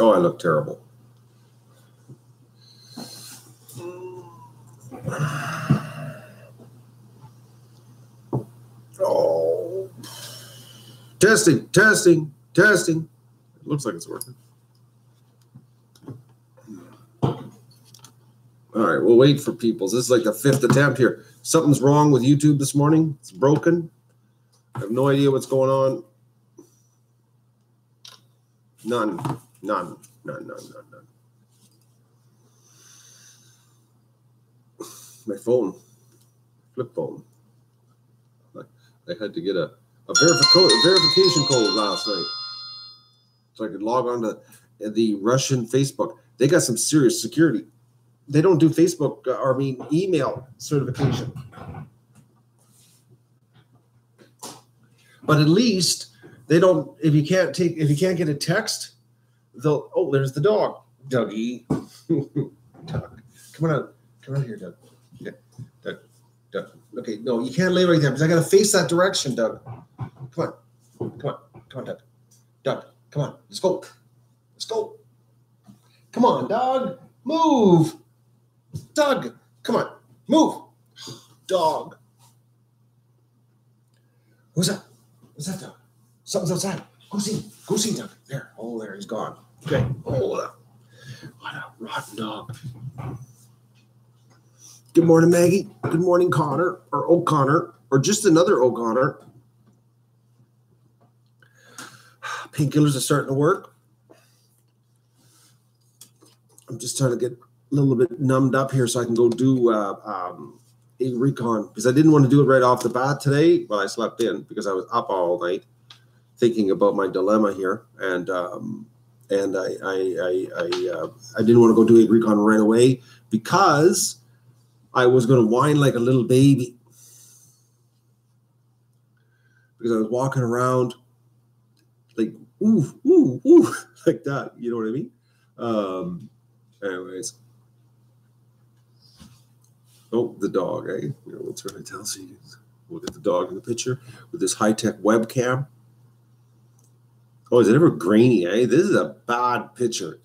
Oh, I look terrible. Oh. Testing. It looks like it's working. All right, we'll wait for people. This is like the 5th attempt here. Something's wrong with YouTube this morning. It's broken. I have no idea what's going on. None. My phone, flip phone. I had to get a verification code last night so I could log on to the Russian Facebook. They got some serious security. They don't do Facebook, email certification. But at least they don't. If you can't get a text, they'll. Oh, there's the dog, Dougie. Doug, come on here, Doug. Yeah, Doug. Okay, no, you can't lay right there because I got to face that direction, Doug. Come on, Doug. Doug, come on, let's go. Come on, Doug, move. Doug, come on, move. Dog. Who's that? What's that, Doug? Something's outside. Go see, Doug. There. Oh, there, he's gone. Okay. Oh, what a rotten dog. Good morning, Maggie. Good morning, Connor, or O'Connor, or just another O'Connor. Painkillers are starting to work. I'm just trying to get a little bit numbed up here so I can go do a recon because I didn't want to do it right off the bat today. Well, I slept in because I was up all night thinking about my dilemma here, and I didn't want to go do a recon right away because I was going to whine like a little baby because I was walking around like ooh like that. You know what I mean? Anyways. Oh, the dog, eh? We'll turn it down so you can look at the dog in the picture with this high-tech webcam. Oh, is it ever grainy, eh? This is a bad picture.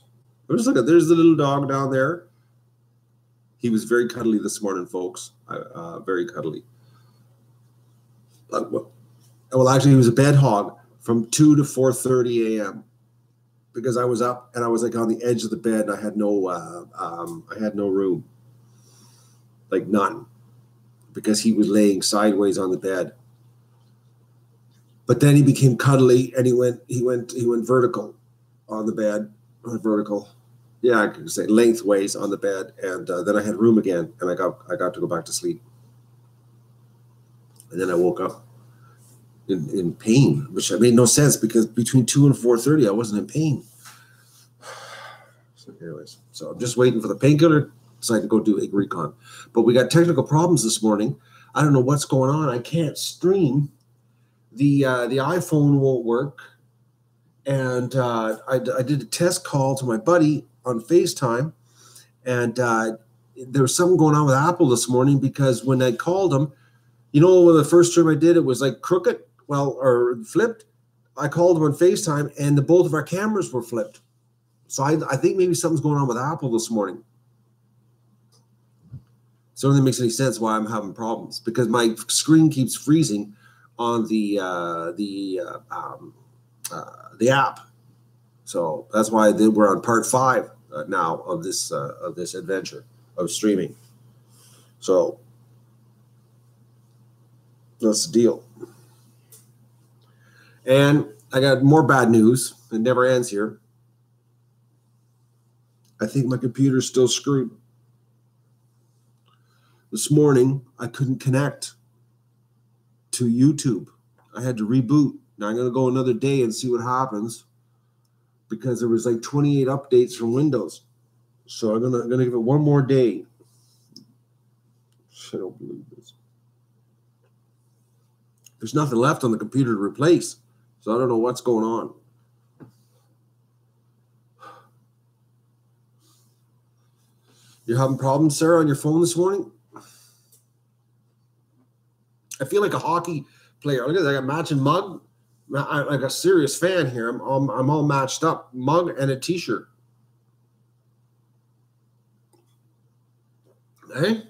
Just look at, there's the little dog down there. He was very cuddly this morning, folks. Very cuddly. Well, actually, he was a bed hog from 2 to 4:30 a.m. because I was up and I was like on the edge of the bed and I had no room. Like none, because he was laying sideways on the bed. But then he became cuddly and he went vertical on the bed, vertical. Yeah, I could say lengthways on the bed, and then I had room again, and I got to go back to sleep. And then I woke up in pain, which made no sense because between 2 and 4:30 I wasn't in pain. So anyways, so I'm just waiting for the painkiller so I can go do a recon. But we got technical problems this morning. I don't know what's going on. I can't stream. The iPhone won't work. And I did a test call to my buddy on FaceTime. And there was something going on with Apple this morning because when I called him, you know, when the first time I did, it was like crooked, or flipped. I called him on FaceTime and both of our cameras were flipped. So I think maybe something's going on with Apple this morning. So it doesn't make any sense why I'm having problems because my screen keeps freezing on the app. So that's why we're on part 5 now of this adventure of streaming. So that's the deal. And I got more bad news. It never ends here. I think my computer's still screwed. This morning, I couldn't connect to YouTube. I had to reboot. Now I'm going to go another day and see what happens because there was like 28 updates from Windows. So I'm going to give it one more day. I don't believe this. There's nothing left on the computer to replace. So I don't know what's going on. You're having problems, Sarah, on your phone this morning? I feel like a hockey player. Look at that. I got matching mug I'm like a serious fan here. I'm all matched up, mug and a t-shirt. Hey,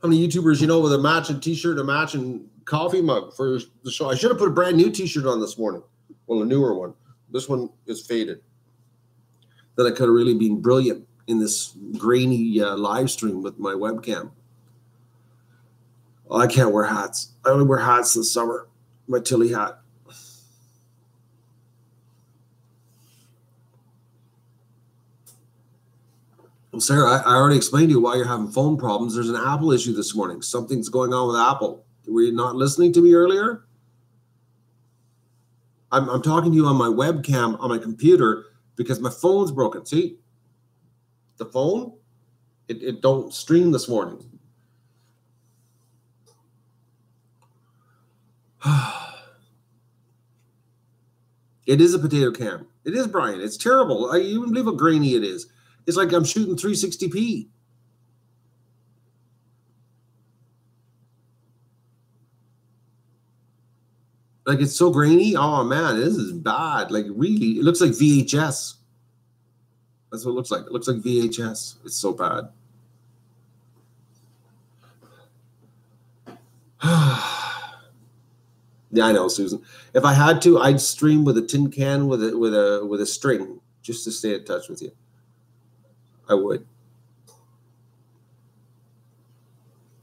how many YouTubers you know with a matching t-shirt, a matching coffee mug for the show? I should have put a brand new t-shirt on this morning. Well, a newer one. This one is faded. Then I could have really been brilliant in this grainy live stream with my webcam. Oh, I can't wear hats. I only wear hats in the summer. My Tilly hat. Well, Sarah, I already explained to you why you're having phone problems. There's an Apple issue this morning. Something's going on with Apple. Were you not listening to me earlier? I'm talking to you on my webcam on my computer because my phone's broken. See? The phone? It don't stream this morning. It is a potato cam. It is, Brian. It's terrible. I even believe how grainy it is. It's like I'm shooting 360p. Like it's so grainy. Oh man, this is bad. Like really, it looks like VHS. That's what it looks like. It looks like VHS. It's so bad. Yeah, I know, Susan. If I had to, I'd stream with a tin can with a string just to stay in touch with you. I would.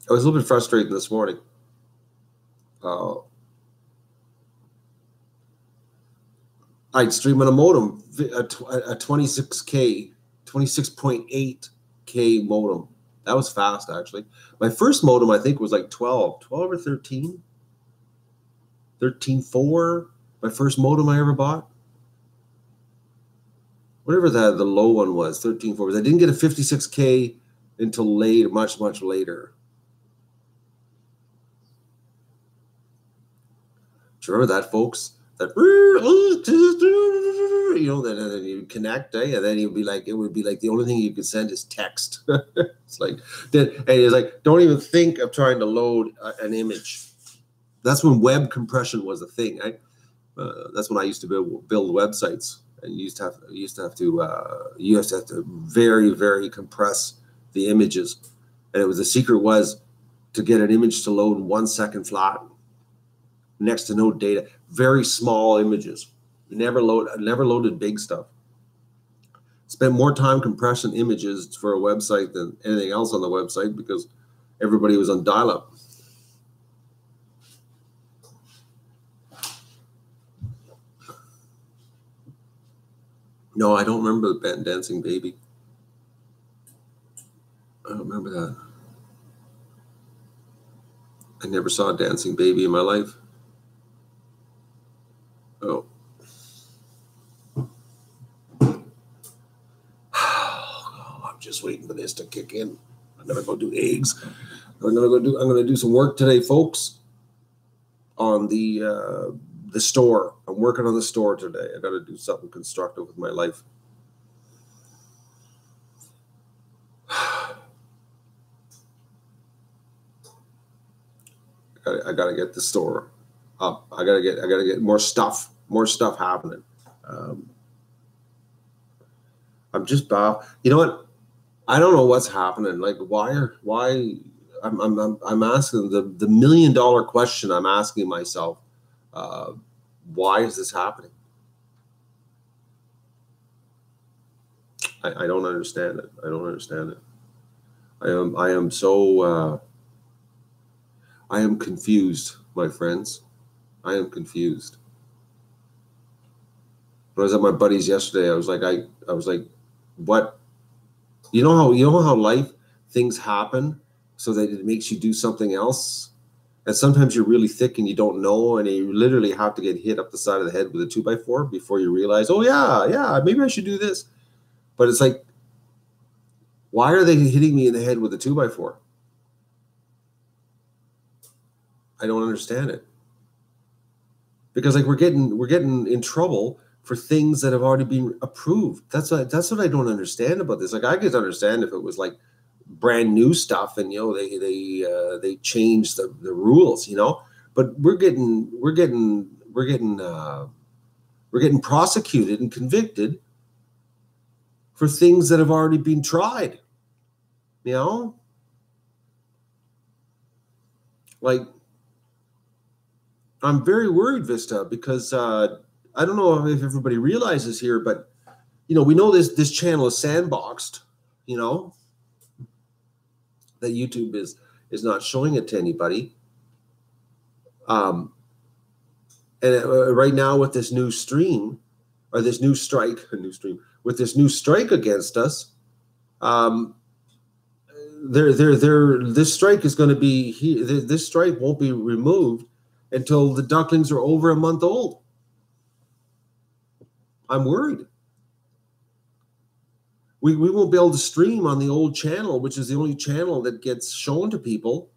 I was a little bit frustrated this morning. I'd stream on a modem, a 26K, 26.8K modem. That was fast, actually. My first modem, I think, was like 12 or 13. 13.4, my first modem I ever bought. Whatever the low one was, 13.4. I didn't get a 56K until later, much later. Do you remember that, folks? That, you know, then you connect, and then it would be like the only thing you could send is text. It's like, and it's like, don't even think of trying to load an image. That's when web compression was a thing. That's when I used to build websites, and you used to have to very, very compress the images, and it was the secret was to get an image to load in 1 second flat, next to no data, very small images. Never loaded big stuff. Spent more time compressing images for a website than anything else on the website because everybody was on dial-up. No, I don't remember the band Dancing Baby. I don't remember that. I never saw a Dancing Baby in my life. Oh. I'm just waiting for this to kick in. I'm gonna go do eggs. I'm gonna do some work today, folks, on the store. I'm working on the store today. I got to do something constructive with my life. I got to get the store up. I got to get more stuff happening. I'm just you know what? I don't know what's happening. Like why I'm asking the $1 million question I'm asking myself. Why is this happening? I don't understand it. I don't understand it. I am so I am confused, my friends. I am confused. When I was at my buddy's yesterday, I was like, what? You know how life things happen so that it makes you do something else? And sometimes you're really thick and you don't know, and you literally have to get hit up the side of the head with a 2x4 before you realize, oh yeah, maybe I should do this. But it's like, why are they hitting me in the head with a 2x4? I don't understand it. Because like we're getting in trouble for things that have already been approved. That's what I don't understand about this. Like I could understand if it was like brand new stuff and you know they changed the rules, you know. but we're getting prosecuted and convicted for things that have already been tried. You know, like, I'm very worried, Vista, because I don't know if everybody realizes here, but you know, we know this channel is sandboxed. You know, that YouTube is not showing it to anybody. And right now with this new stream, or this new strike, with this new strike against us, this strike is going to be this strike won't be removed until the ducklings are over a month old. I'm worried. We won't be able to stream on the old channel, which is the only channel that gets shown to people.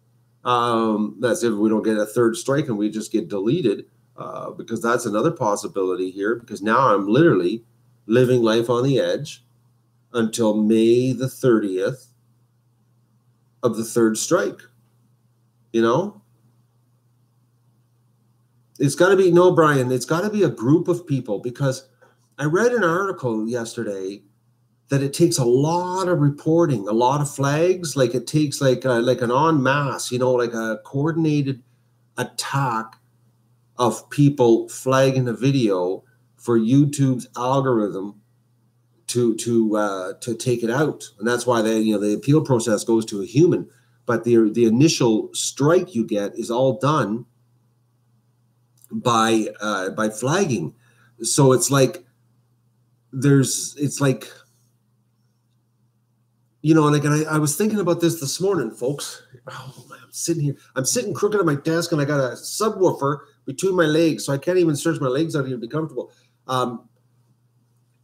That's if we don't get a third strike and we just get deleted, because that's another possibility here, because now I'm literally living life on the edge until May the 30th of the third strike. You know, it's got to be, no, Brian, it's got to be a group of people, because I read an article yesterday that it takes a lot of reporting, a lot of flags. Like it takes like an en masse, you know, like a coordinated attack of people flagging a video for YouTube's algorithm to take it out. And that's why the appeal process goes to a human. But the initial strike you get is all done by flagging. So it's like you know, like, and I was thinking about this morning, folks. Oh man, I'm sitting crooked at my desk, and I got a subwoofer between my legs, so I can't even stretch my legs out here to be comfortable.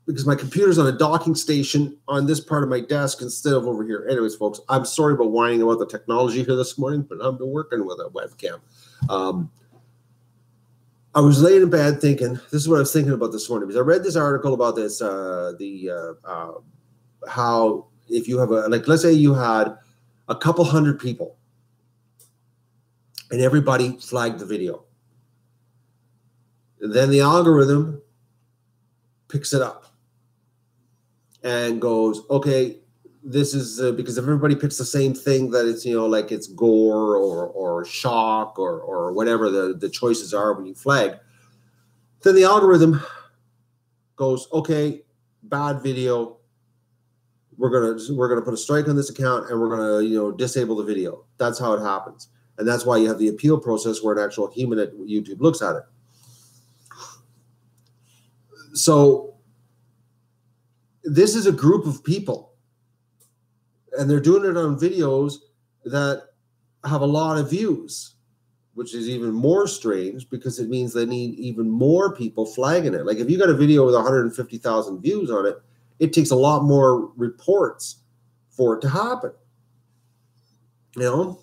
Because my computer's on a docking station on this part of my desk instead of over here. Anyways, folks, I'm sorry about whining about the technology here this morning, but I've been working with a webcam. I was laying in bed thinking, this is what I was thinking about this morning, because I read this article about this, how if you have let's say you had a couple hundred people and everybody flagged the video. And then the algorithm picks it up and goes, okay, this is because if everybody picks the same thing, that it's, you know, like it's gore or shock or whatever the choices are when you flag, then the algorithm goes, okay, bad video. We're gonna put a strike on this account, and we're gonna, you know, disable the video. That's how it happens, and that's why you have the appeal process where an actual human at YouTube looks at it. So this is a group of people, and they're doing it on videos that have a lot of views, which is even more strange because it means they need even more people flagging it. Like if you got a video with 150,000 views on it, it takes a lot more reports for it to happen. You know?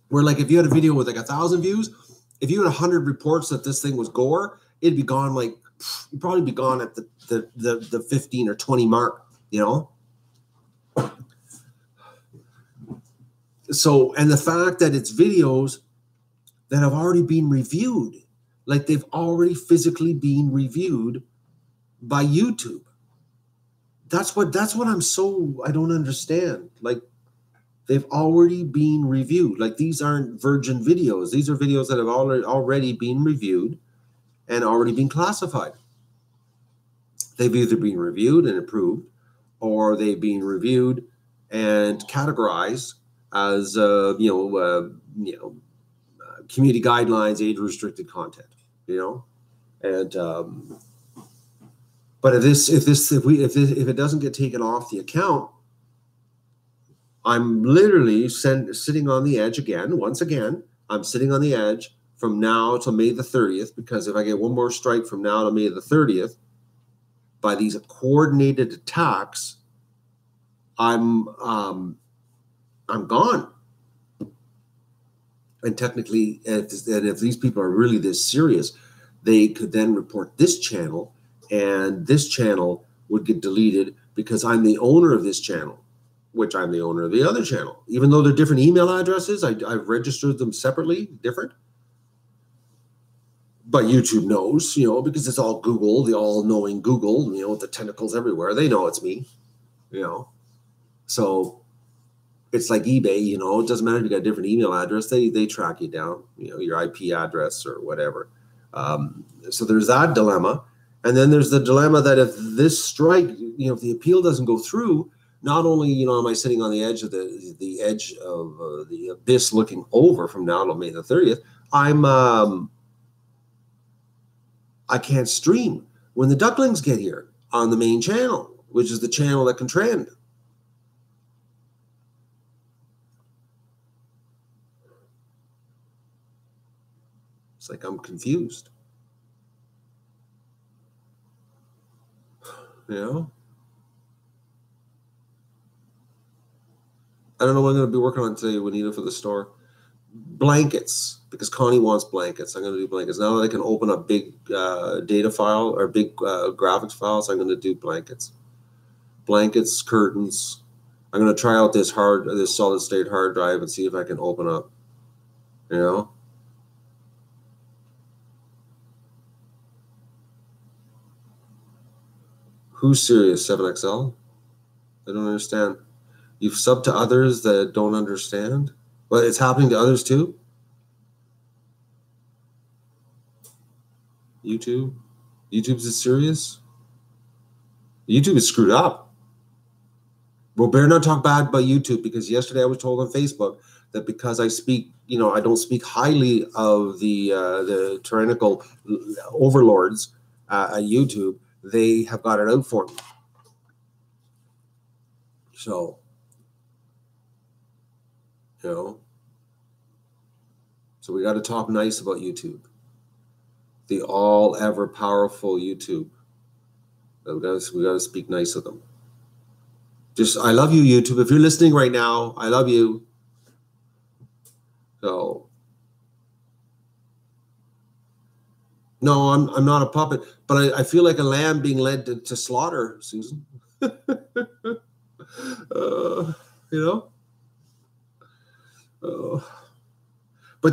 Where like if you had a video with like 1,000 views, if you had 100 reports that this thing was gore, it'd be gone like, you'd probably be gone at the 15 or 20 mark, you know? So, and the fact that it's videos that have already been reviewed, like they've already physically been reviewed by YouTube. That's what I don't understand. Like they've already been reviewed. Like these aren't virgin videos. These are videos that have already been reviewed and already been classified. They've either been reviewed and approved, or they've been reviewed and categorized as community guidelines, age-restricted content. You know, and but if it doesn't get taken off the account, I'm literally sitting on the edge again. Once again, I'm sitting on the edge from now till May the 30th, because if I get one more strike from now to May the 30th by these coordinated attacks, I'm gone. And technically, if these people are really this serious, they could then report this channel, and this channel would get deleted because I'm the owner of this channel. which I'm the owner of the other channel. Even though they're different email addresses, I've registered them separately, different. But YouTube knows, because it's all Google, the all-knowing Google, with the tentacles everywhere. They know it's me, So it's like eBay, it doesn't matter if you got a different email address. They track you down, your IP address or whatever. So there's that dilemma. And then there's the dilemma that if this strike, if the appeal doesn't go through, not only, am I sitting on the edge of the edge of the abyss looking over from now till May the 30th, I can't stream when the ducklings get here on the main channel, which is the channel that can trend. It's like I'm confused. I don't know what I'm going to be working on today, Juanita, for the store. Blankets, because Connie wants blankets. I'm going to do blankets. Now that I can open up big data file or big graphics files, I'm going to do blankets. Blankets, curtains. I'm going to try out this solid state hard drive and see if I can open up, Who's serious, 7XL? I don't understand. You've subbed to others that don't understand? But it's happening to others too? YouTube? YouTube's is serious? YouTube is screwed up. Well, better not talk bad about YouTube, because yesterday I was told on Facebook that because I speak, I don't speak highly of the tyrannical overlords at YouTube, they have got it out for me. So, so we got to talk nice about YouTube, the all ever powerful YouTube. We got to speak nice of them. I love you, YouTube. If you're listening right now, I love you. So, no, I'm not a puppet, but I feel like a lamb being led to slaughter, Susan. But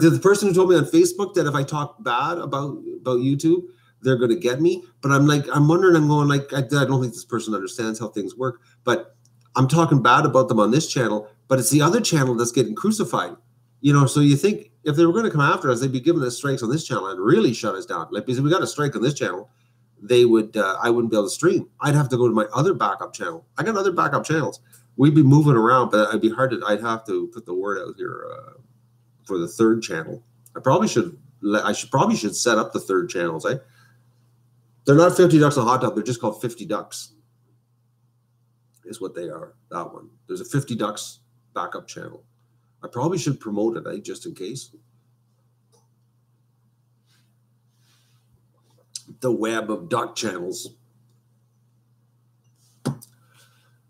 the person who told me on Facebook that if I talk bad about YouTube, they're going to get me. But I'm wondering, I don't think this person understands how things work. But I'm talking bad about them on this channel, but it's the other channel that's getting crucified. So you think if they were going to come after us, they'd be giving us strikes on this channel and really shut us down. Because if we got a strike on this channel, they would, I wouldn't be able to stream. I'd have to go to my other backup channel. I got other backup channels. We'd be moving around, but I'd have to put the word out here for the third channel. I probably should set up the third channels. They're not 50 ducks on a hot tub. They're just called 50 ducks. Is what they are. That one. There's a 50 ducks backup channel. I probably should promote it, just in case. The web of duck channels.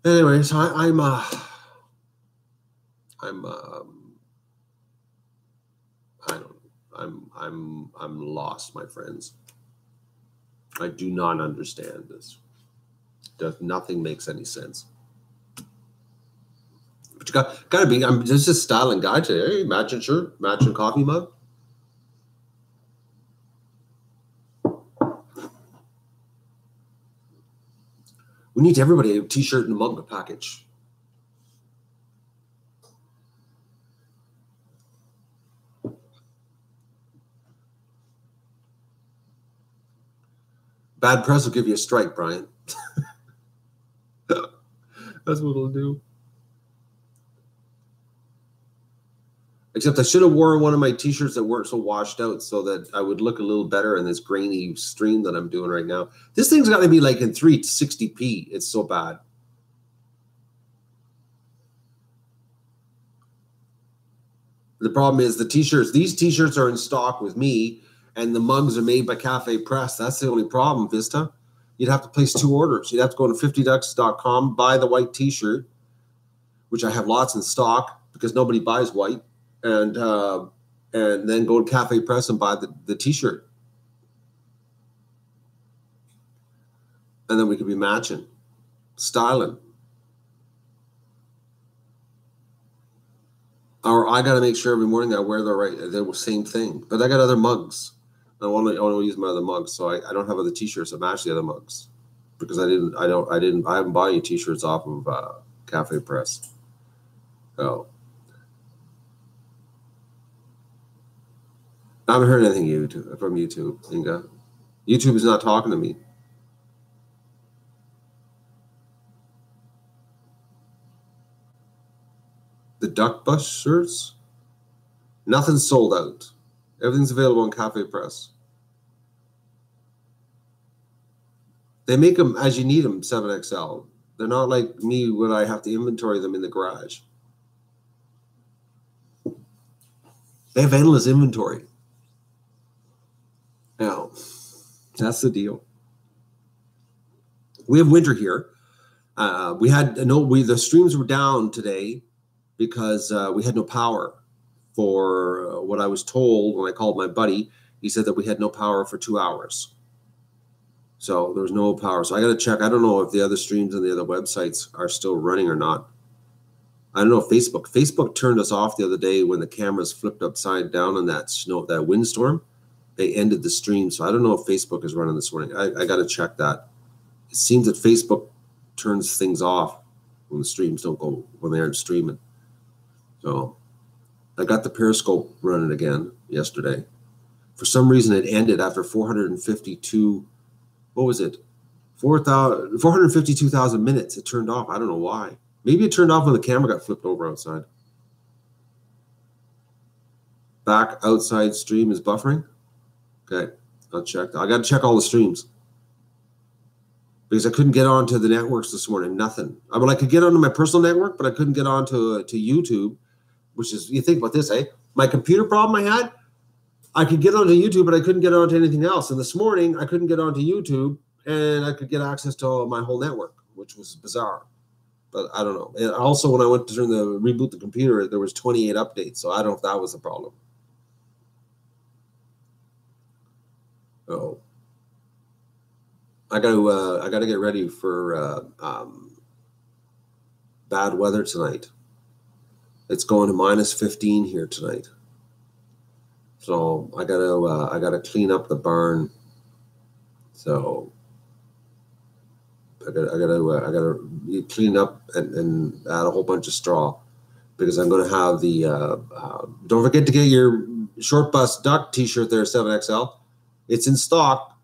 Anyway, so I'm lost, my friends. I do not understand this. Nothing makes any sense. But you got to be. This is style and guide today. Hey, matching shirt, matching coffee mug. We need everybody a t-shirt and a mug package. Bad press will give you a strike, Brian. That's what it'll do. Except I should have worn one of my t-shirts that weren't so washed out so that I would look a little better in this grainy stream that I'm doing right now. This thing's got to be like in 360p. It's so bad. The problem is the t-shirts. These t-shirts are in stock with me, and the mugs are made by Cafe Press. That's the only problem, Vista. You'd have to place 2 orders. You'd have to go to 50ducks.com, buy the white t-shirt, which I have lots in stock because nobody buys white, and then go to Cafe Press and buy the t-shirt. And then we could be matching, styling. Or I got to make sure every morning I wear the same thing. But I got other mugs. I want to use my other mugs, so I don't have other T-shirts. I'm actually other mugs because I haven't bought any T-shirts off of Cafe Press. So I haven't heard anything from YouTube, Inga. YouTube is not talking to me. The Duck Bus shirts, nothing's sold out. Everything's available on Cafe Press. They make them as you need them, 7XL. They're not like me when I have to inventory them in the garage. They have endless inventory. Now, that's the deal. We have winter here. The streams were down today because we had no power for what I was told when I called my buddy. He said that we had no power for 2 hours. So there was no power. So I got to check. I don't know if the other streams and the other websites are still running or not. I don't know if Facebook turned us off the other day when the cameras flipped upside down in that windstorm. They ended the stream. So I don't know if Facebook is running this morning. I got to check that. It seems that Facebook turns things off when the streams don't go, when they aren't streaming. So I got the Periscope running again yesterday. For some reason, it ended after 452. What was it? 452,000 minutes. It turned off. I don't know why. Maybe it turned off when the camera got flipped over outside. Back outside stream is buffering. Okay, I'll check. I got to check all the streams because I couldn't get onto the networks this morning. Nothing. I could get onto my personal network, but I couldn't get onto to YouTube, which is, you think about this, eh? My computer problem I had, I could get onto YouTube, but I couldn't get onto anything else. And this morning, I couldn't get onto YouTube, and I could get access to my whole network, which was bizarre. But I don't know. And also, when I went to reboot the computer, there was 28 updates, so I don't know if that was the problem. Oh, I got to get ready for bad weather tonight. It's going to -15 here tonight. So I gotta clean up the barn. So I gotta clean up and add a whole bunch of straw because I'm gonna have the. Don't forget to get your short bus duck T-shirt there, 7XL. It's in stock.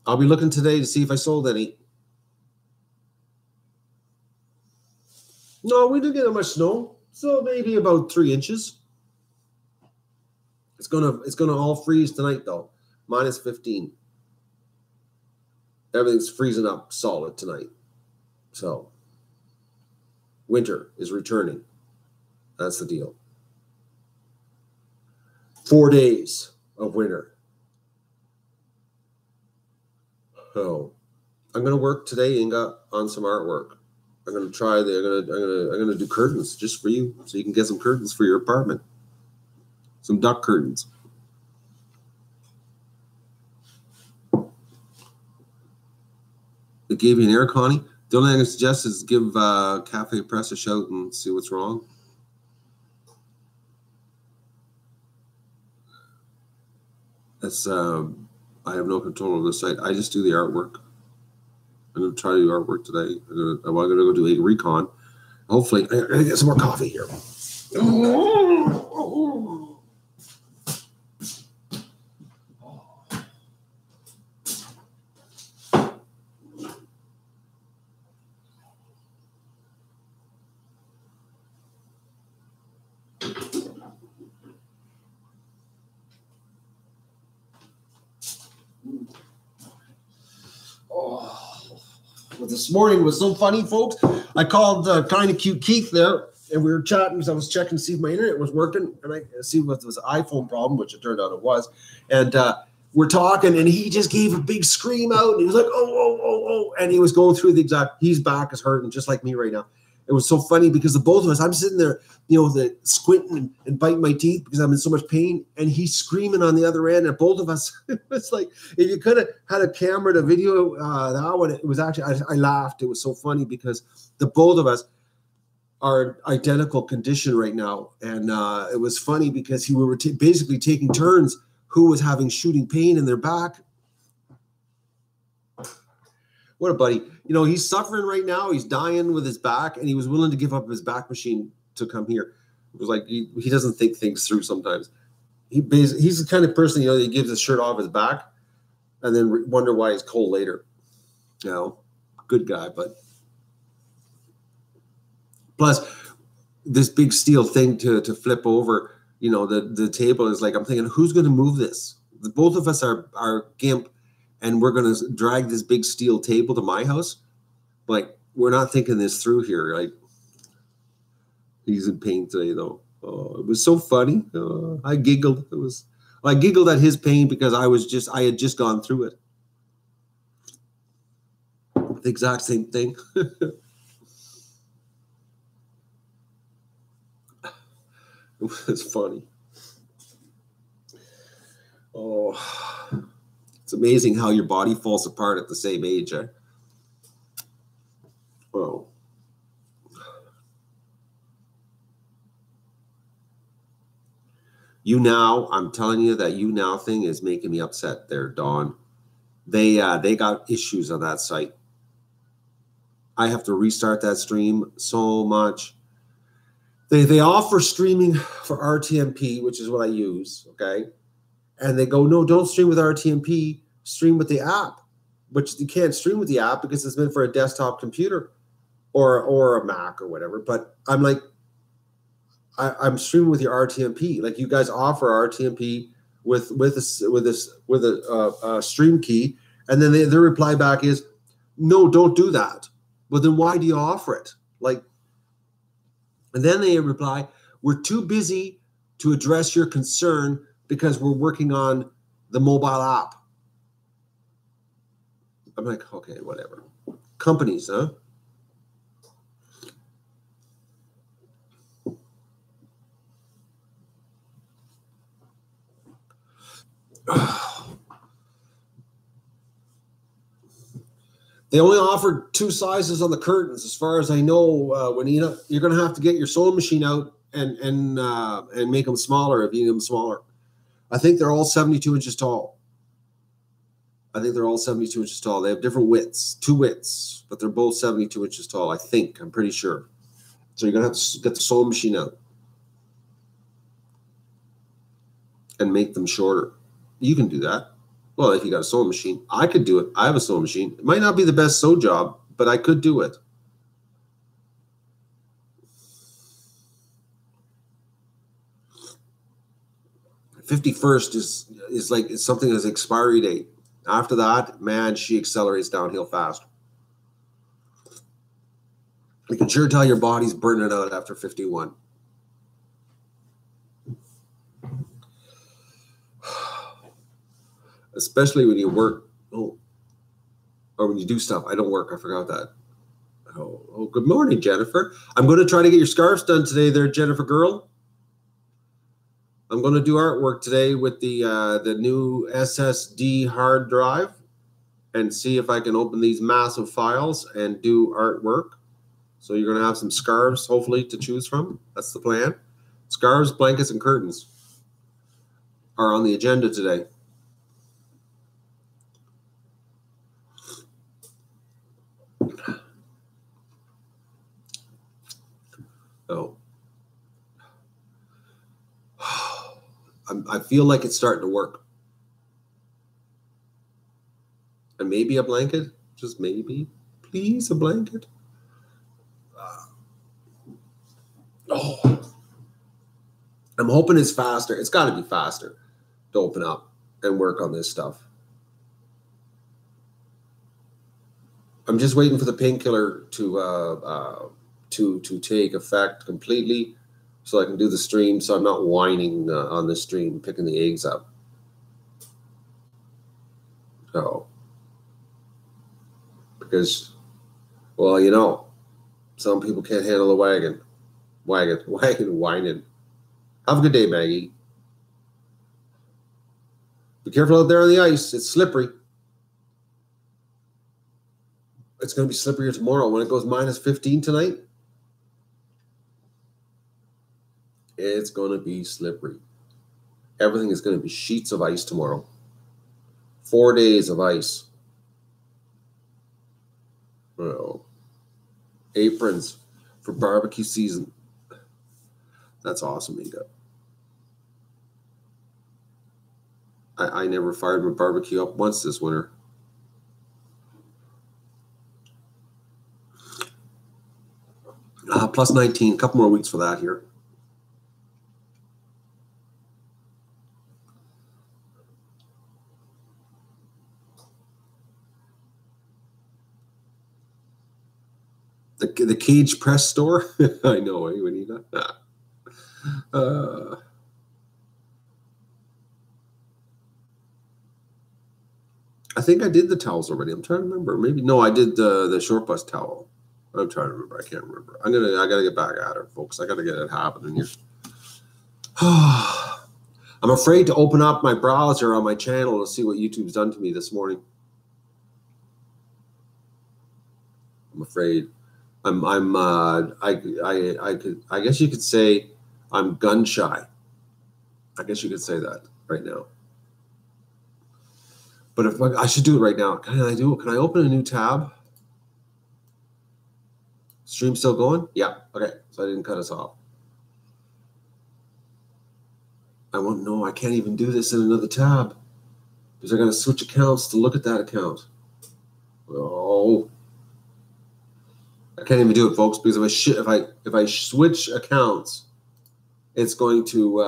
I'll be looking today to see if I sold any. No, we didn't get that much snow, so maybe about 3 inches. It's gonna all freeze tonight though, -15. Everything's freezing up solid tonight. So winter is returning. That's the deal. 4 days of winter. So I'm gonna work today, Inga, on some artwork. I'm gonna try I'm gonna do curtains just for you, so you can get some curtains for your apartment. Some duck curtains. It gave you an error, Connie. The only thing I suggest is give Cafe Press a shout and see what's wrong. That's I have no control over the site. I just do the artwork. I'm gonna try to do artwork today. I'm gonna go do a recon. Hopefully, I'm gonna get some more coffee here. This morning was so funny, folks. I called kind of cute Keith there, and we were chatting because I was checking to see if my internet was working, and I see if it was an iPhone problem, which it turned out it was. And we're talking, and he just gave a big scream out, and he was like, oh, and he was going through the exact. His back is hurting just like me right now. It was so funny because the both of us, I'm sitting there, squinting and biting my teeth because I'm in so much pain, and he's screaming on the other end, and both of us, it's like, if you could have had a camera to video that one, it was actually, I laughed. It was so funny because the both of us are identical condition right now. And it was funny because we were basically taking turns who was having shooting pain in their back. What a buddy. You know, he's suffering right now. He's dying with his back, and he was willing to give up his back machine to come here. It was like he doesn't think things through sometimes. He's the kind of person, you know, that gives his shirt off his back and then wonder why he's cold later. You know, good guy, but plus this big steel thing to flip over, you know, the table is like, I'm thinking, who's going to move this? Both of us are gimp, and we're going to drag this big steel table to my house. Like, we're not thinking this through here. Like, he's in pain today, though. Oh, it was so funny. I giggled. I giggled at his pain because I had just gone through it. The exact same thing. It was funny. Oh, it's amazing how your body falls apart at the same age. Oh. I'm telling you that now thing is making me upset there, Dawn. They got issues on that site. I have to restart that stream so much. They offer streaming for RTMP, which is what I use, okay? And they go, no, don't stream with RTMP, stream with the app, which you can't stream with the app because it's meant for a desktop computer or a Mac or whatever. But I'm like, I'm streaming with your RTMP. Like, you guys offer RTMP with a stream key, and then their reply back is, no, don't do that. Well, then why do you offer it? Like, and then they reply, we're too busy to address your concern because we're working on the mobile app. I'm like, okay, whatever. Companies, huh? They only offered 2 sizes on the curtains, as far as I know. When you're going to have to get your sewing machine out and make them smaller if you need them smaller. I think they're all 72 inches tall. They have different widths, 2 widths, but they're both 72 inches tall. I'm pretty sure. So you're going to have to get the sewing machine out and make them shorter. You can do that. Well, if you got a sewing machine, I could do it. I have a sewing machine. It might not be the best sew job, but I could do it. $51st is like, it's something that's expiry date. After that, man, she accelerates downhill fast. You can sure tell your body's burning out after 51. Especially when you work, or when you do stuff. I don't work. I forgot that. Oh, good morning, Jennifer. I'm going to try to get your scarves done today there, Jennifer girl. I'm going to do artwork today with the new SSD hard drive and see if I can open these massive files and do artwork. So you're going to have some scarves, hopefully, to choose from. That's the plan. Scarves, blankets, and curtains are on the agenda today. Oh, I feel like it's starting to work. And maybe a blanket, just maybe. Please, a blanket. I'm hoping it's faster. It's got to be faster to open up and work on this stuff. I'm just waiting for the painkiller to take effect completely, so I can do the stream. So I'm not whining on the stream, picking the eggs up. So, because, well, you know, some people can't handle the wagon, whining. Have a good day, Maggie. Be careful out there on the ice. It's slippery. It's going to be slipperier tomorrow when it goes -15 tonight. It's going to be slippery. Everything is going to be sheets of ice tomorrow. 4 days of ice. Well, aprons for barbecue season. That's awesome, Inga. I never fired my barbecue up once this winter. Plus 19, a couple more weeks for that here. The Cage Press store? I know, eh, Juanita? I think I did the towels already. I'm trying to remember. Maybe no, I did the short bus towel. I'm trying to remember. I can't remember. I gotta get back at her, folks. I gotta get it happening here. I'm afraid to open up my browser on my channel to see what YouTube's done to me this morning. I'm afraid. I guess you could say I'm gun shy. I guess you could say that right now. But if I should do it right now. Can I do it? Can I open a new tab? Stream still going? Yeah. Okay. So I didn't cut us off. I won't know. I can't even do this in another tab because I got to switch accounts to look at that account. Oh, I can't even do it, folks, because if I switch accounts, it's going to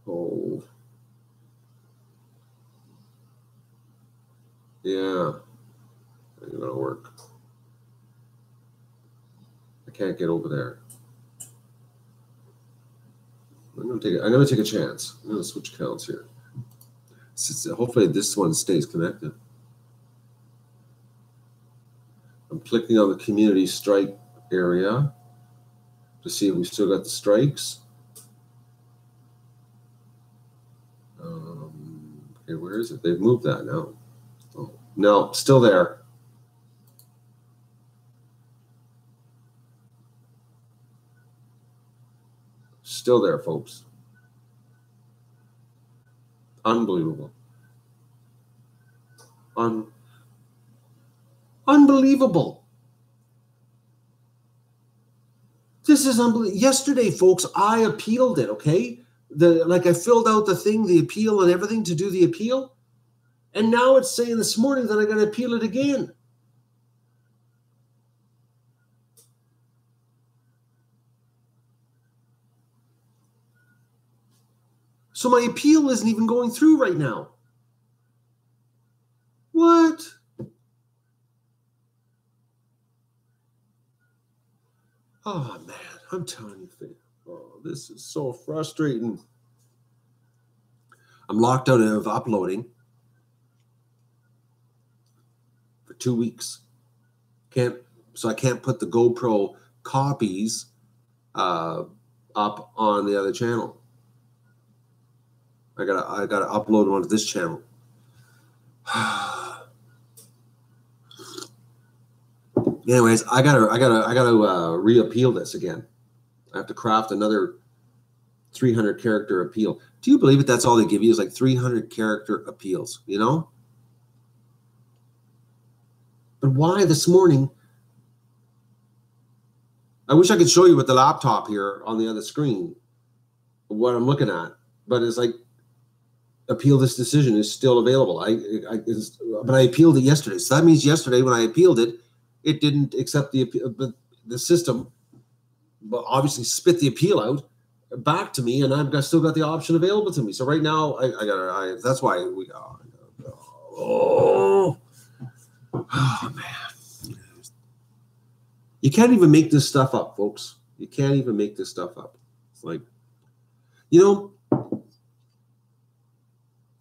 oh yeah, it's gonna work. I can't get over there. I'm gonna take a chance. I'm gonna switch accounts here. Hopefully this one stays connected. I'm clicking on the community strike area to see if we still got the strikes. Okay, where is it? They've moved that now. Oh, no, still there. Still there, folks. Unbelievable. Unbelievable. This is unbelievable. Yesterday, folks, I appealed it, okay? I filled out the thing, the appeal and everything to do the appeal. And now it's saying this morning that I got to appeal it again. So my appeal isn't even going through right now. What? Oh, man, I'm telling you, oh, this is so frustrating. I'm locked out of uploading for 2 weeks. So I can't put the GoPro copies up on the other channel. I gotta upload them onto this channel. Anyways, I gotta reappeal this again. I have to craft another 300 character appeal. Do you believe it? That's all they give you is like 300 character appeals, you know? But why this morning? I wish I could show you with the laptop here on the other screen what I'm looking at, but it's like appeal this decision is still available. But I appealed it yesterday, so that means yesterday when I appealed it, it didn't accept the appeal, but the system, but obviously spit the appeal out back to me, and I've still got the option available to me. So right now, that's why we. Oh man, you can't even make this stuff up, folks. You can't even make this stuff up. It's like, you know,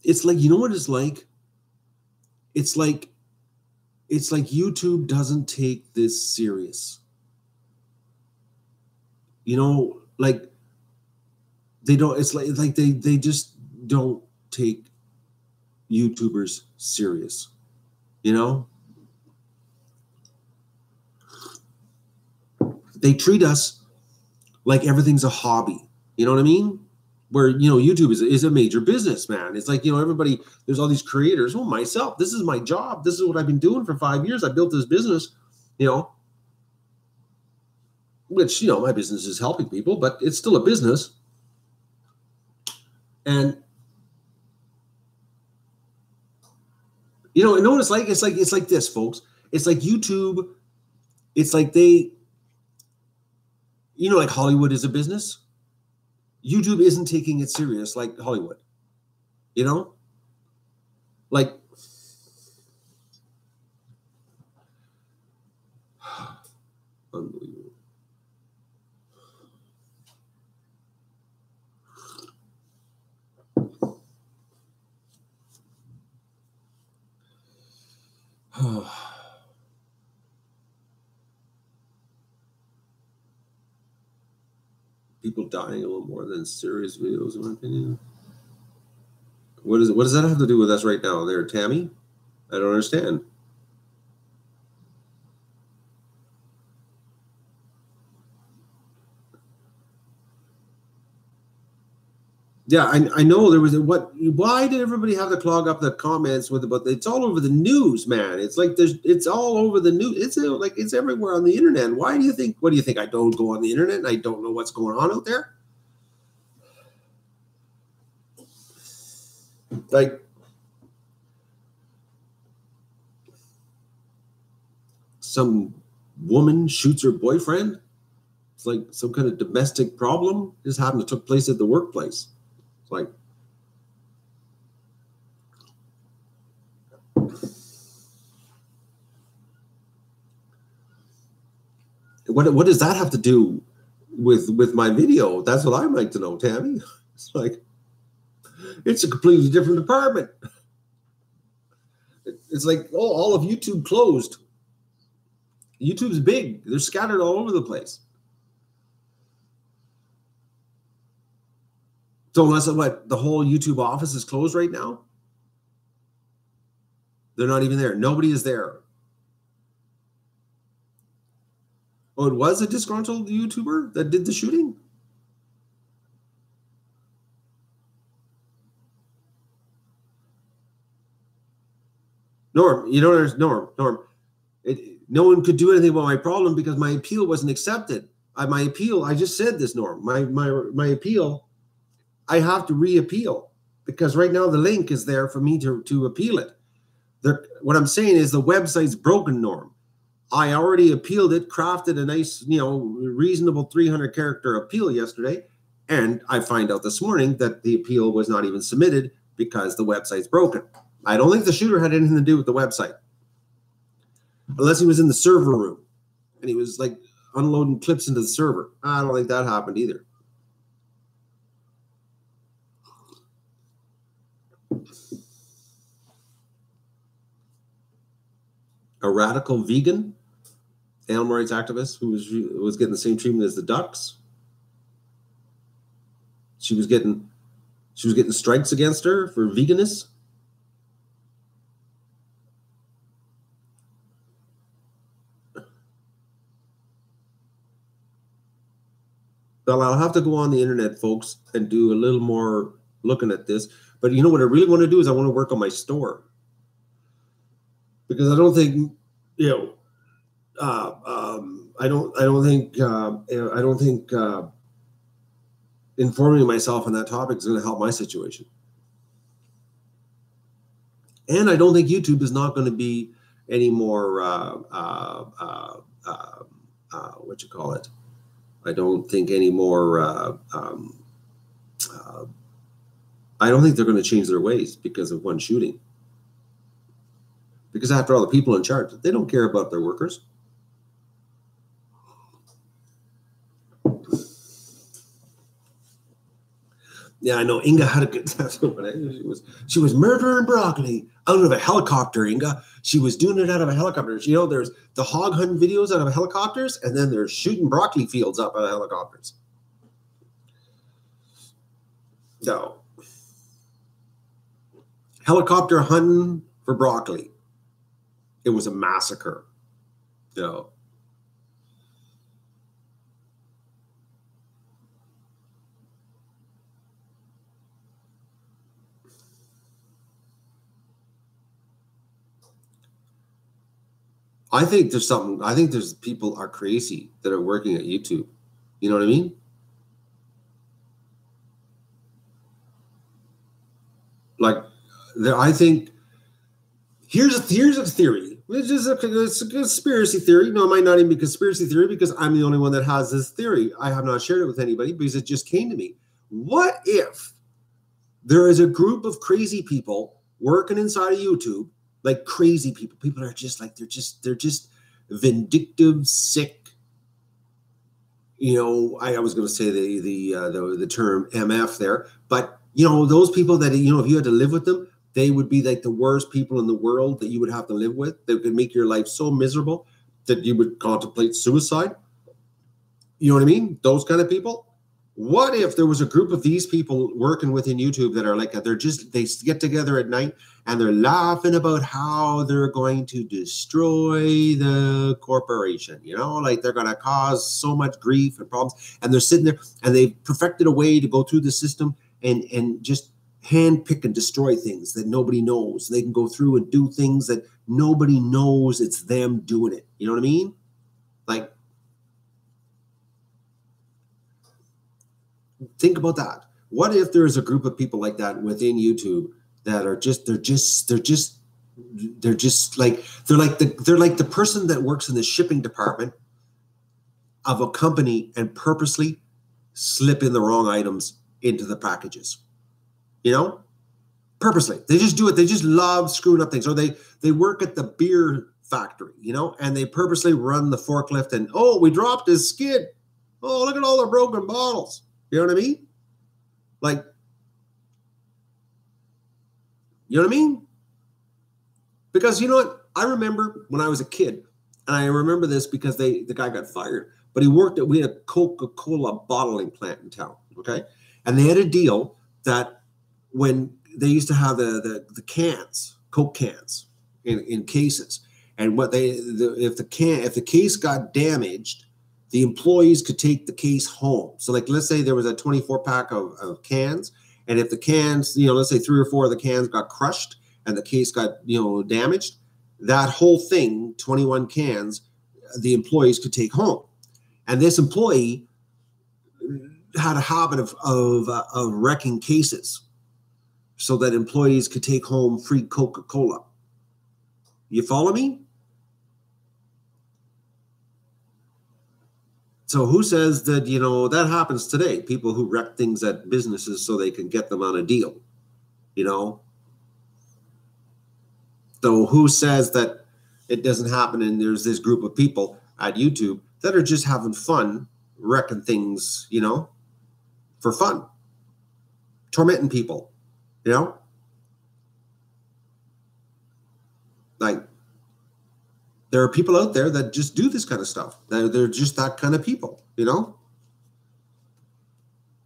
it's like, you know what it's like? It's like YouTube doesn't take this serious. You know, like they don't, it's like they just don't take YouTubers serious, you know? they treat us like everything's a hobby. You know what I mean? Where, you know, YouTube is a major business, man. It's like, you know, everybody, there's all these creators. Oh, myself, this is my job. This is what I've been doing for 5 years. I built this business, you know, which, you know, my business is helping people, but it's still a business. And, you know what it's like? It's like this, folks. It's like YouTube. It's like they, you know, like Hollywood is a business. YouTube isn't taking it serious like Hollywood, you know? Like, unbelievable. People dying a little more than serious videos, in my opinion. What does that have to do with us right now there, Tammy? I don't understand. Yeah, I know there was why did everybody have to clog up the comments with about it's all over the news, man. It's like it's all over the news. It's like it's everywhere on the internet. Why do you think, what do you think? I don't go on the internet and I don't know what's going on out there? Like, some woman shoots her boyfriend. It's like some kind of domestic problem. This happened to took place at the workplace. It's like, what does that have to do with my video? That's what I'd like to know, Tammy. It's like, it's a completely different department. It's like, oh, all of YouTube closed. YouTube's big. They're scattered all over the place. So unless what, the whole YouTube office is closed right now? They're not even there. Nobody is there. Oh, it was a disgruntled YouTuber that did the shooting? Norm, you know, there's Norm. No one could do anything about my problem because my appeal wasn't accepted. My appeal, I just said this, Norm. My appeal, I have to reappeal because right now the link is there for me to appeal it. What I'm saying is the website's broken, Norm. I already appealed it, crafted a nice, you know, reasonable 300 character appeal yesterday, and I find out this morning that the appeal was not even submitted because the website's broken. I don't think the shooter had anything to do with the website, unless he was in the server room and he was like unloading clips into the server. I don't think that happened either. A radical vegan animal rights activist who was getting the same treatment as the ducks. She was getting strikes against her for veganism. Well, I'll have to go on the internet, folks, and do a little more looking at this. But you know what I really want to do is I want to work on my store, because I don't think, you know, I don't think informing myself on that topic is going to help my situation. And I don't think YouTube is not going to be any more what you call it. I don't think any more. I don't think they're going to change their ways because of one shooting. Because after all, the people in charge, they don't care about their workers. Yeah, I know Inga had a good time. She was murdering broccoli out of a helicopter, Inga. She was doing it out of a helicopter. You know, there's the hog hunt videos out of helicopters, and then they're shooting broccoli fields up out of helicopters. No. Helicopter hunting for broccoli. It was a massacre. No. I think there's something. I think there's people are crazy that are working at YouTube. You know what I mean? Like, I think here's a theory. It's a conspiracy theory. No, it might not even be conspiracy theory because I'm the only one that has this theory. I have not shared it with anybody because it just came to me. What if there is a group of crazy people working inside of YouTube, like crazy people? People are just like they're just vindictive, sick. You know, I was going to say the term MF there, but you know, those people that, you know, if you had to live with them, they would be like the worst people in the world that you would have to live with. They could make your life so miserable that you would contemplate suicide. You know what I mean? Those kind of people. What if there was a group of these people working within YouTube that are like, they get together at night and they're laughing about how they're going to destroy the corporation, you know, like they're going to cause so much grief and problems. And they're sitting there and they've perfected a way to go through the system and just hand pick and destroy things that nobody knows. They can go through and do things that nobody knows it's them doing it. You know what I mean? Like, think about that. What if there is a group of people like that within YouTube that are they're like the person that works in the shipping department of a company and purposely slip in the wrong items into the packages. You know, purposely. They just do it. They just love screwing up things. Or they work at the beer factory, you know, and they purposely run the forklift and, oh, we dropped his skid. Oh, look at all the broken bottles. You know what I mean? Like, you know what I mean? Because you know what? I remember when I was a kid, and I remember this because the guy got fired, but we had a Coca-Cola bottling plant in town, okay? And they had a deal that when they used to have the cans, Coke cans in cases, and if the case got damaged, the employees could take the case home. So like, let's say there was a 24 pack of cans. And if the cans, you know, let's say 3 or 4 of the cans got crushed and the case got, you know, damaged, that whole thing, 21 cans, the employees could take home. And this employee had a habit of wrecking cases so that employees could take home free Coca-Cola. You follow me? So who says that, you know, that happens today? People who wreck things at businesses so they can get them on a deal, you know? So who says that it doesn't happen and there's this group of people at YouTube that are just having fun wrecking things, you know, for fun, tormenting people, you know? Like, there are people out there that just do this kind of stuff. They're just that kind of people, you know?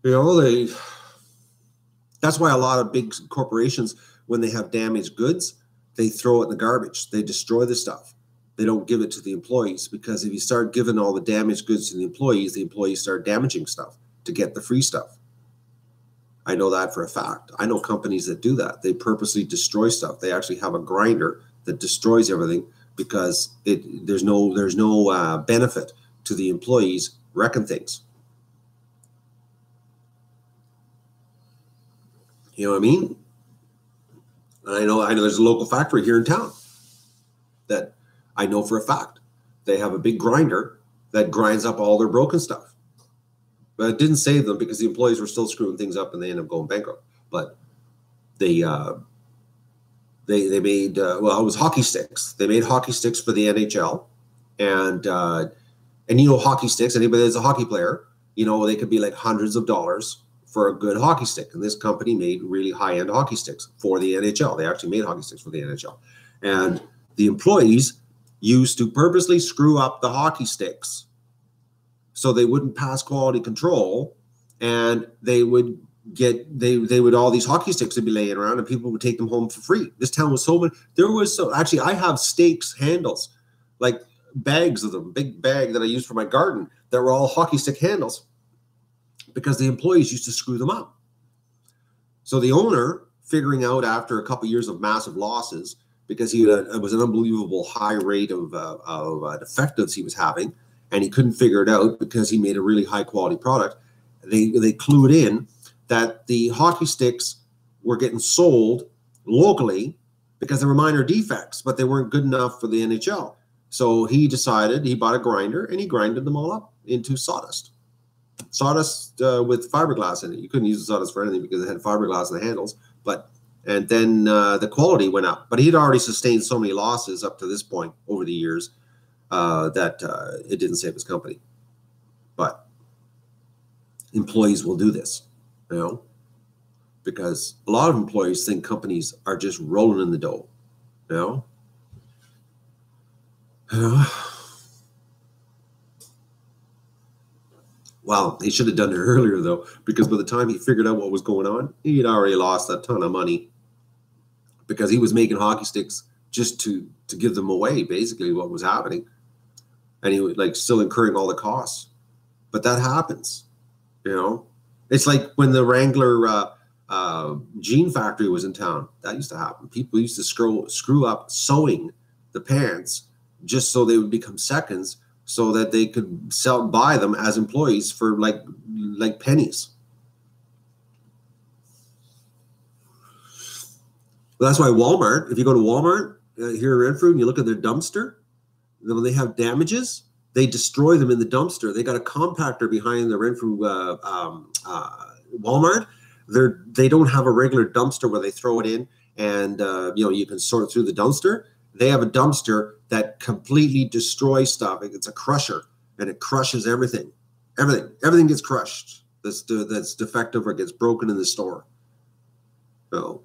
You know, that's why a lot of big corporations, when they have damaged goods, they throw it in the garbage. They destroy the stuff. They don't give it to the employees, because if you start giving all the damaged goods to the employees start damaging stuff to get the free stuff. I know that for a fact. I know companies that do that. They purposely destroy stuff. They actually have a grinder that destroys everything, because there's no benefit to the employees wrecking things. You know what I mean? And I know there's a local factory here in town that I know for a fact they have a big grinder that grinds up all their broken stuff. But it didn't save them because the employees were still screwing things up and they ended up going bankrupt. But they made, it was hockey sticks. They made hockey sticks for the NHL. And you know, hockey sticks, anybody that's a hockey player, you know, they could be like hundreds of dollars for a good hockey stick. And this company made really high-end hockey sticks for the NHL. They actually made hockey sticks for the NHL. And the employees used to purposely screw up the hockey sticks so they wouldn't pass quality control, and they would all these hockey sticks would be laying around and people would take them home for free. This town was actually I have stakes handles, like bags of them, big bag that I used for my garden that were all hockey stick handles, because the employees used to screw them up. So the owner, figuring out after a couple of years of massive losses, because it was an unbelievable high rate of defectives he was having, and he couldn't figure it out because he made a really high quality product. They clued in that the hockey sticks were getting sold locally because they were minor defects, but they weren't good enough for the NHL. So he decided, he bought a grinder and he grinded them all up into sawdust. Sawdust with fiberglass in it. You couldn't use the sawdust for anything because it had fiberglass in the handles. And then the quality went up. But he'd already sustained so many losses up to this point over the years that it didn't save his company. But employees will do this, you know, because a lot of employees think companies are just rolling in the dough, you know. Well, he should have done it earlier, though, because by the time he figured out what was going on, he'd already lost a ton of money because he was making hockey sticks just to give them away, basically what was happening. And he was like still incurring all the costs. But that happens, you know. It's like when the Wrangler jean factory was in town. That used to happen. People used to screw up sewing the pants just so they would become seconds, so that they could buy them as employees for like pennies. Well, that's why Walmart, if you go to Walmart here in Renfrew and you look at their dumpster, then when they have damages, they destroy them in the dumpster. They got a compactor behind the Renfrew Walmart. They don't have a regular dumpster where they throw it in and you can sort it through the dumpster. They have a dumpster that completely destroys stuff. It's a crusher, and it crushes everything. Everything gets crushed that's defective or gets broken in the store. So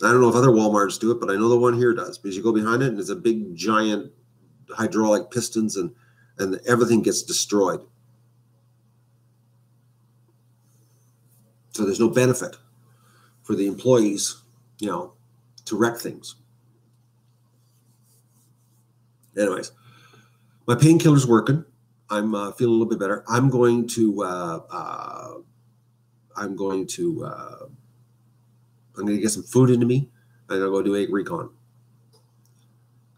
I don't know if other Walmarts do it, but I know the one here does, because you go behind it and it's a big giant hydraulic pistons and everything gets destroyed. So there's no benefit for the employees, you know, to wreck things. Anyways, my painkiller's working. I'm feeling a little bit better. I'm going to get some food into me. I'm gonna go do egg recon.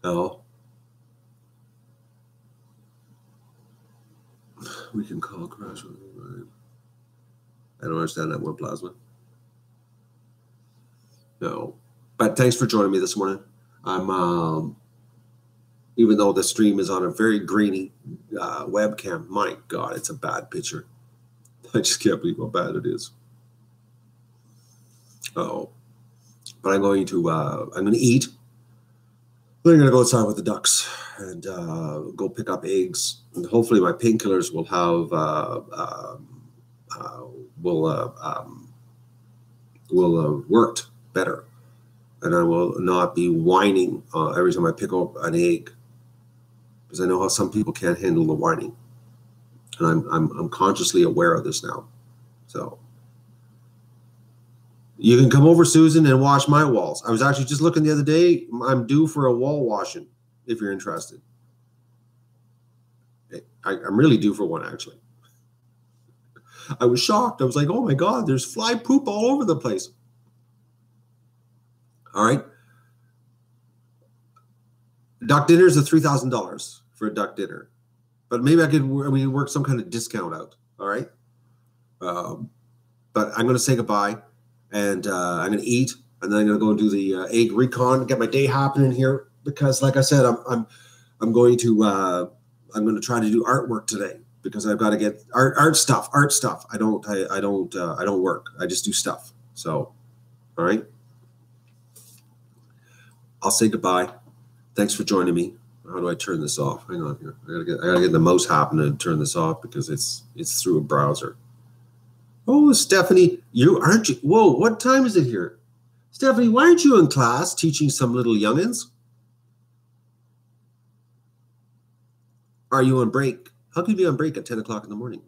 Oh, we can call crash. I don't understand that one, Plasma. No, but thanks for joining me this morning. I'm even though the stream is on a very grainy webcam, my God, it's a bad picture. I just can't believe how bad it is. Oh, but I'm going to eat. Then I'm going to go outside with the ducks and go pick up eggs. And hopefully my painkillers will have worked better, and I will not be whining every time I pick up an egg, because I know how some people can't handle the whining, and I'm consciously aware of this now. So you can come over, Susan, and wash my walls. I was actually just looking the other day. I'm due for a wall washing if you're interested. I'm really due for one, actually. I was shocked. I was like, oh my God, there's fly poop all over the place. All right. Duck dinner is $3,000 for a duck dinner, but maybe I could work some kind of discount out. All right. But I'm going to say goodbye, and I'm going to eat, and then I'm going to go do the egg recon, get my day happening here, because like I said, I'm going to try to do artwork today, because I've got to get art stuff. I don't work. I just do stuff. So, all right. I'll say goodbye. Thanks for joining me. How do I turn this off? Hang on here. I gotta get the mouse happening to turn this off, because it's through a browser. Oh, Stephanie, aren't you? Whoa, what time is it here? Stephanie, why aren't you in class teaching some little youngins? Are you on break? How can you be on break at 10 o'clock in the morning?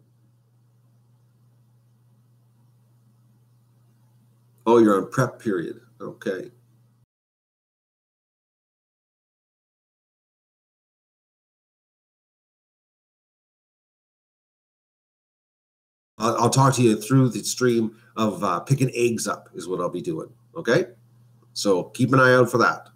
Oh, you're on prep period. Okay. I'll talk to you through the stream of picking eggs up is what I'll be doing. Okay. So keep an eye out for that.